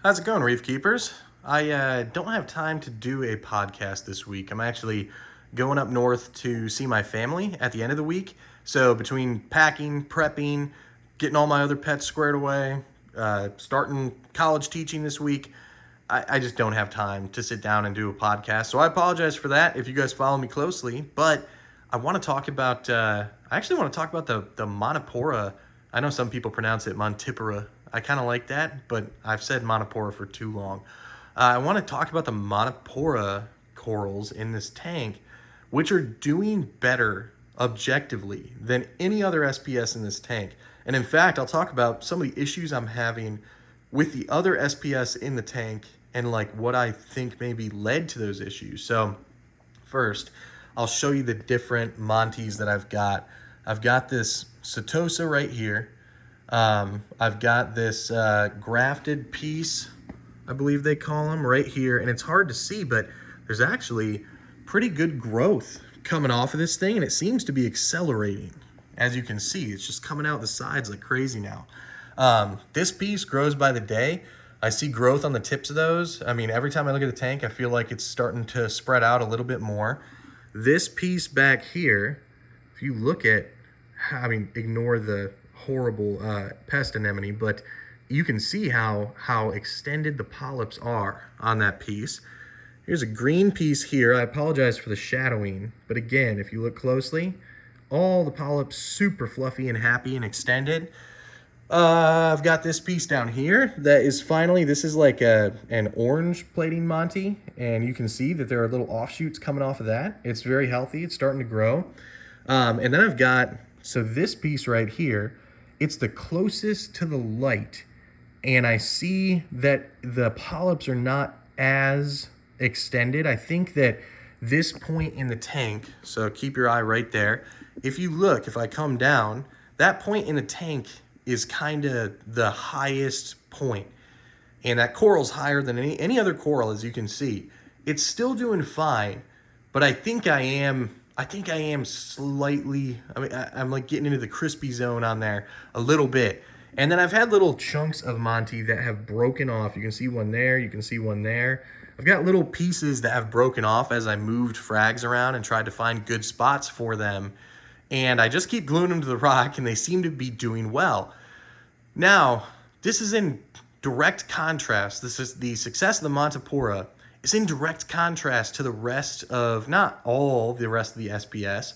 How's it going, Reef Keepers? I don't have time to do a podcast this week. I'm actually going up north to see my family at the end of the week. So between packing, prepping, getting all my other pets squared away, starting college teaching this week, I just don't have time to sit down and do a podcast. So I apologize for that if you guys follow me closely. But I want to talk about, I actually want to talk about the Montipora. I know some people pronounce it Montipora. I kind of like that, but I've said Montipora for too long. I want to talk about the Montipora corals in this tank, which are doing better objectively than any other SPS in this tank. And in fact, I'll talk about some of the issues I'm having with the other SPS in the tank and like what I think maybe led to those issues. So first, I'll show you the different Monties that I've got. I've got this Setosa right here. I've got this grafted piece, I believe they call them, right here. And it's hard to see, but there's actually pretty good growth coming off of this thing, and it seems to be accelerating. As you can see, it's just coming out the sides like crazy now. This piece grows by the day. I see growth on the tips of those. I mean, every time I look at the tank, I feel like it's starting to spread out a little bit more. This piece back here, if you look at, I mean, ignore the horrible pest anemone, but you can see how extended the polyps are on that piece. Here's a green piece here. I apologize for the shadowing, but again, if you look closely, all the polyps super fluffy and happy and extended. I've got this piece down here that is finally, this is like an orange plating Monty, and you can see that there are little offshoots coming off of that. It's very healthy. It's starting to grow. And then I've got, so this piece right here, it's the closest to the light, and I see that the polyps are not as extended. I think that this point in the tank, so keep your eye right there. If you look, if I come down, that point in the tank is kind of the highest point. And that coral's higher than any other coral, as you can see. It's still doing fine, but I think I am slightly, I'm like getting into the crispy zone on there a little bit. And then I've had little chunks of Monty that have broken off. You can see one there, you can see one there. I've got little pieces that have broken off as I moved frags around and tried to find good spots for them. And I just keep gluing them to the rock, and they seem to be doing well. Now, this is in direct contrast. This is the success of the Montipora is in direct contrast to the rest of, not all the rest of the SPS,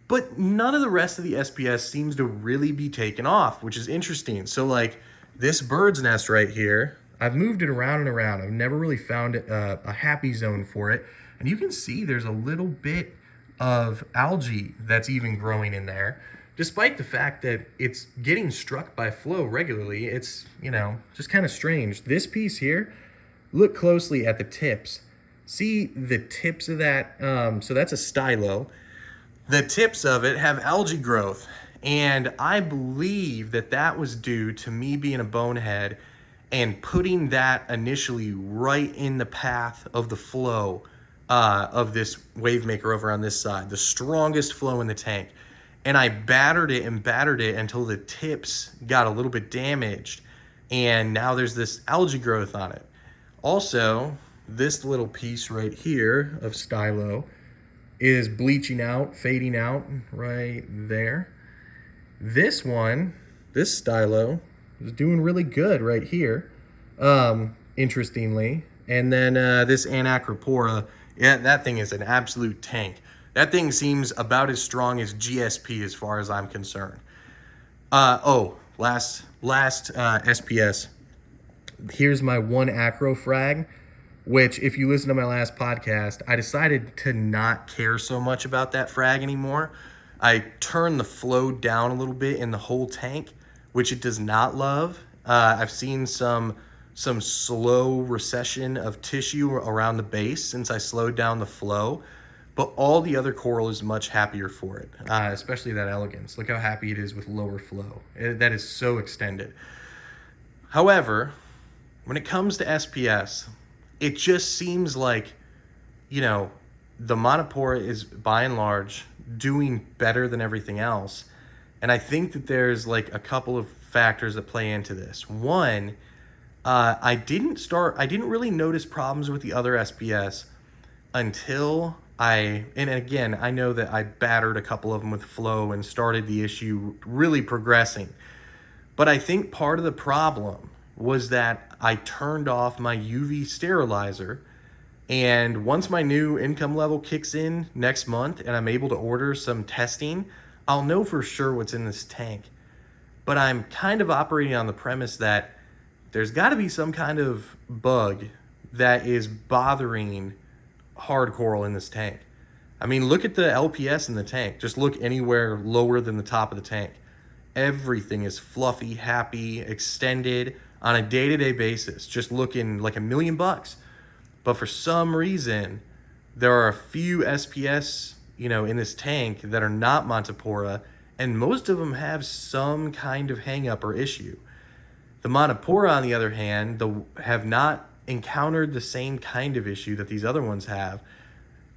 but none of the rest of the SPS seems to really be taken off, which is interesting. So like this bird's nest right here, I've moved it around and around. I've never really found a happy zone for it. And you can see there's a little bit of algae that's even growing in there. Despite the fact that it's getting struck by flow regularly, it's, just kind of strange. This piece here, look closely at the tips. See the tips of that, so that's a stylo. The tips of it have algae growth, and I believe that was due to me being a bonehead and putting that initially right in the path of the flow of this wave maker over on this side, the strongest flow in the tank. And I battered it until the tips got a little bit damaged, and now there's this algae growth on it. Also, this little piece right here of stylo is bleaching out, fading out right there. This one, this stylo, is doing really good right here, interestingly. And then this Anacropora, yeah, that thing is an absolute tank. That thing seems about as strong as GSP as far as I'm concerned. Last SPS. Here's my one acro frag, which if you listen to my last podcast, I decided to not care so much about that frag anymore. I turned the flow down a little bit in the whole tank, which it does not love. I've seen some slow recession of tissue around the base since I slowed down the flow. But all the other coral is much happier for it, especially that elegance. Look how happy it is with lower flow. That is so extended. However, when it comes to SPS, it just seems like, the Montipora is by and large doing better than everything else. And I think that there's like a couple of factors that play into this. One, I didn't really notice problems with the other SPS until and again, I know that I battered a couple of them with flow and started the issue really progressing. But I think part of the problem was that I turned off my UV sterilizer. And once my new income level kicks in next month and I'm able to order some testing, I'll know for sure what's in this tank. But I'm kind of operating on the premise that there's got to be some kind of bug that is bothering hard coral in this tank. I mean, look at the LPS in the tank. Just look anywhere lower than the top of the tank. Everything is fluffy, happy, extended on a day-to-day basis, just looking like $1,000,000. But for some reason, there are a few SPS, in this tank that are not Montipora, and most of them have some kind of hang-up or issue. The Montipora, on the other hand, have not encountered the same kind of issue that these other ones have.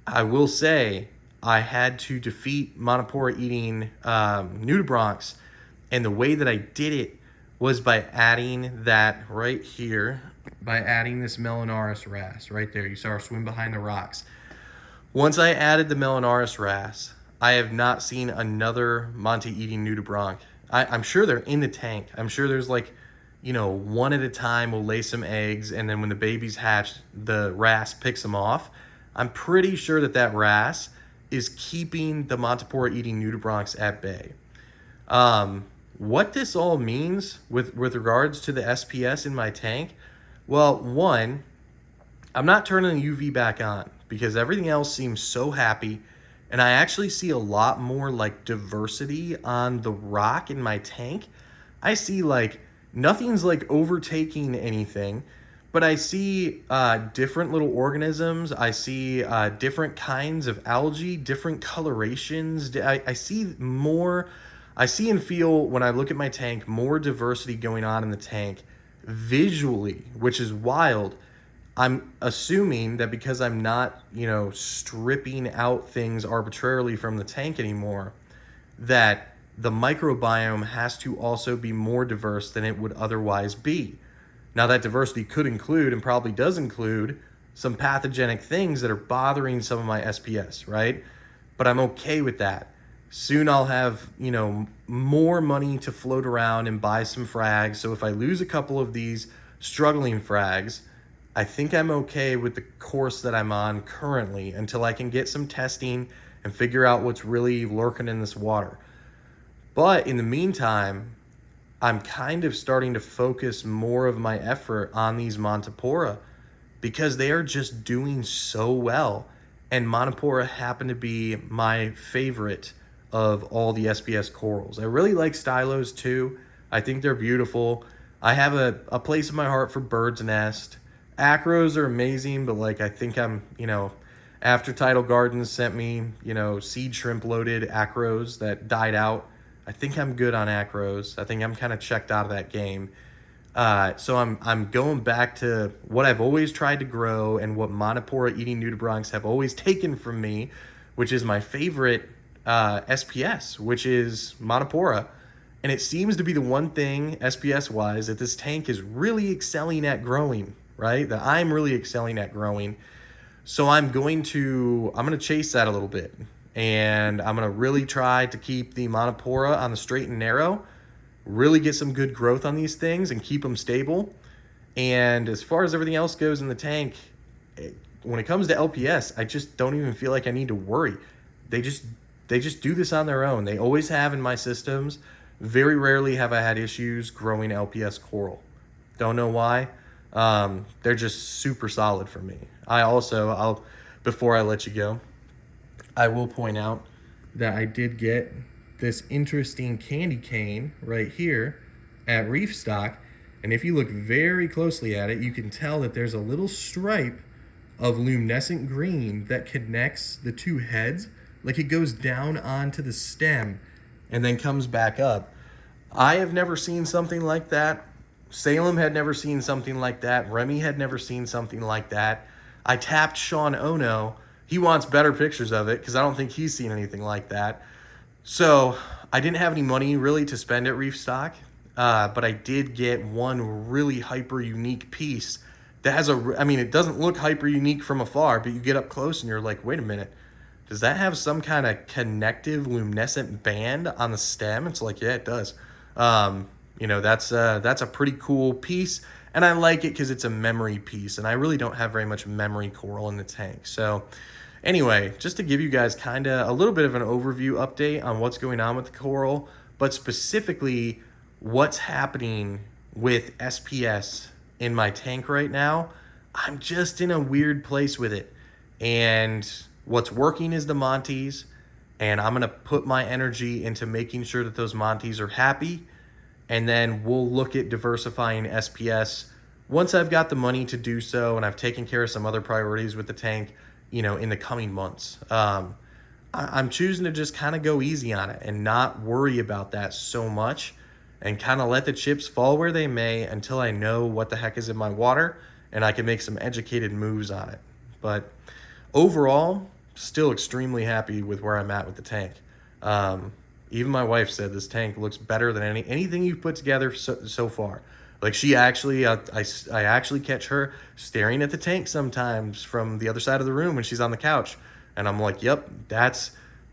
I will say I had to defeat Montipora eating nudibranchs, and the way that I did it was by adding that right here, by adding this Melanaris wrasse right there. You saw her swim behind the rocks. Once I added the Melanaris wrasse, I have not seen another Monty eating nudibranch. I'm sure they're in the tank. I'm sure there's one at a time will lay some eggs, and then when the babies hatch, the wrasse picks them off. I'm pretty sure that wrasse is keeping the Montipora eating nudibranchs at bay. What this all means with regards to the SPS in my tank, well, one, I'm not turning the UV back on because everything else seems so happy, and I actually see a lot more diversity on the rock in my tank. I see nothing's overtaking anything, but I see different little organisms. I see different kinds of algae, different colorations. I see and feel, when I look at my tank, more diversity going on in the tank visually, which is wild. I'm assuming that because I'm not, stripping out things arbitrarily from the tank anymore, that the microbiome has to also be more diverse than it would otherwise be. Now, that diversity could include, and probably does include, some pathogenic things that are bothering some of my SPS, right? But I'm okay with that. Soon I'll have, more money to float around and buy some frags. So if I lose a couple of these struggling frags, I think I'm okay with the course that I'm on currently until I can get some testing and figure out what's really lurking in this water. But in the meantime, I'm kind of starting to focus more of my effort on these Montipora because they are just doing so well. And Montipora happen to be my favorite of all the SPS corals. I really like stylos too. I think they're beautiful. I have a place in my heart for bird's nest. Acros are amazing, but I think I'm, after Tidal Gardens sent me, seed shrimp loaded acros that died out, I think I'm good on acros. I think I'm kind of checked out of that game. So I'm going back to what I've always tried to grow and what Montipora eating nudibranchs have always taken from me, which is my favorite SPS, which is Montipora. And it seems to be the one thing, SPS-wise, that this tank is really excelling at growing, right? That I'm really excelling at growing. So I'm going to chase that a little bit. And I'm going to really try to keep the Montipora on the straight and narrow, really get some good growth on these things and keep them stable. And as far as everything else goes in the tank, when it comes to LPS, I just don't even feel like I need to worry. They just do this on their own. They always have in my systems. Very rarely have I had issues growing LPS coral. Don't know why. They're just super solid for me. Before I let you go, I will point out that I did get this interesting candy cane right here at Reef Stock. And if you look very closely at it, you can tell that there's a little stripe of luminescent green that connects the two heads. Like it goes down onto the stem and then comes back up. I have never seen something like that. Salem had never seen something like that. Remy had never seen something like that. I tapped Sean Ono. He wants better pictures of it because I don't think he's seen anything like that. So I didn't have any money really to spend at Reef Stock. but I did get one really hyper unique piece that has I mean, it doesn't look hyper unique from afar, but you get up close and you're like, wait a minute, does that have some kind of connective luminescent band on the stem? It's like, yeah, it does. That's a pretty cool piece, and I like it because it's a memory piece, and I really don't have very much memory coral in the tank. So anyway, just to give you guys kind of a little bit of an overview update on what's going on with the coral, but specifically what's happening with SPS in my tank right now. I'm just in a weird place with it. And what's working is the Monties, and I'm going to put my energy into making sure that those Monties are happy, and then we'll look at diversifying SPS once I've got the money to do so and I've taken care of some other priorities with the tank, in the coming months. I'm choosing to just kind of go easy on it and not worry about that so much, and kind of let the chips fall where they may until I know what the heck is in my water and I can make some educated moves on it. But overall, still extremely happy with where I'm at with the tank. Even my wife said this tank looks better than anything you've put together so far. Like, she actually, I actually catch her staring at the tank sometimes from the other side of the room when she's on the couch. And I'm like, yep,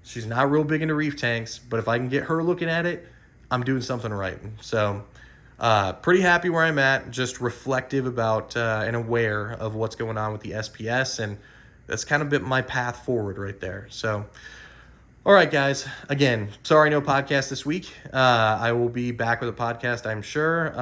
she's not real big into reef tanks, but if I can get her looking at it, I'm doing something right. So pretty happy where I'm at, just reflective about and aware of what's going on with the SPS, and that's kind of been my path forward right there. So, all right, guys, again, sorry no podcast this week. I will be back with a podcast, I'm sure,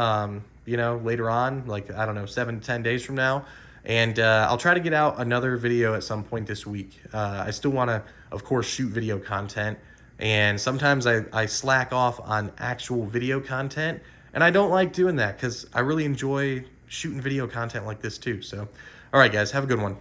later on, like, I don't know, 7 to 10 days from now. And I'll try to get out another video at some point this week. I still want to, of course, shoot video content. And sometimes I slack off on actual video content. And I don't like doing that because I really enjoy shooting video content like this too. So, all right, guys, have a good one.